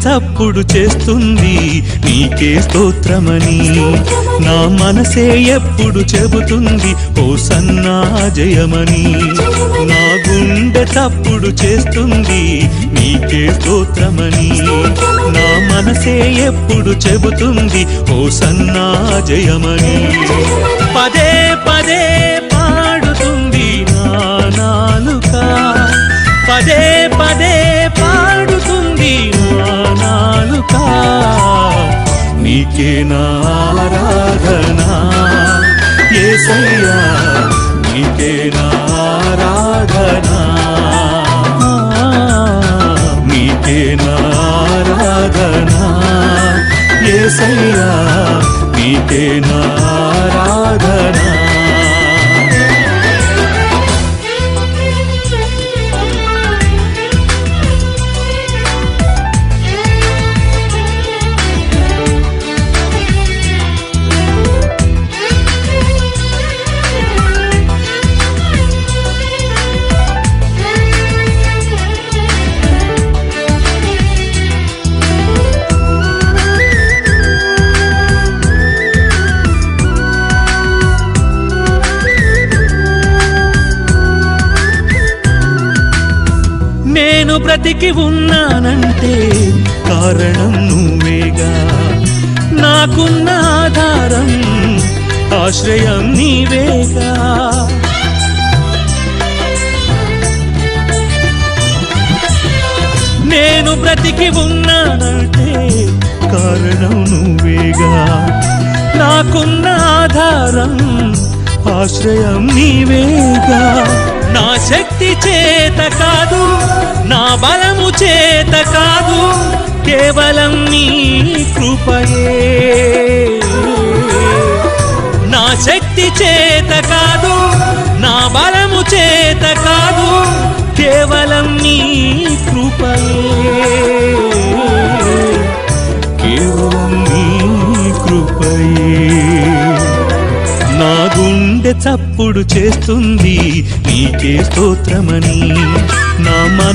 చప్పుడు చేస్తుంది నీకే స్తోత్రమని. నా మనసే ఎప్పుడు చెబుతుంది హోసన్నా జయమని. నా గుండె చప్పుడు చేస్తుంది నీకే స్తోత్రమని. నా మనసే ఎప్పుడు చెబుతుంది హోసన్నా జయమని. పదే పదే పాడుతుంది నా నాలుక, పదే పదే పాడుతుంది నా నాలుక. నీకే నా ఆరాధన యేసయ్యా, నీకే నా ఆరాధన, నీకే నా ఆరాధన యేసయ్యా, నీకే నా ఆరాధన. నేను బ్రతికి ఉన్నానంటే కారణం నువ్వేగా. నాకున్న ఆధారం ఆశ్రయం నీవేగా. నేను బ్రతికి ఉన్నానంటే కారణం నువ్వేగా. నాకున్న ఆధారం ఆశ్రయం నీవేగా. నా శక్తి చేత కాదు, నా బలము చేత కాదు, కేవలం నీ కృపయే. నా శక్తి చేత కాదు, నా బలము చేత కాదు, కేవలం నీ కృపయే, కేవలం నీ కృపయే. నా గుండె చప్పుడు చేస్తుంది నీకే స్తోత్రమని. నా మన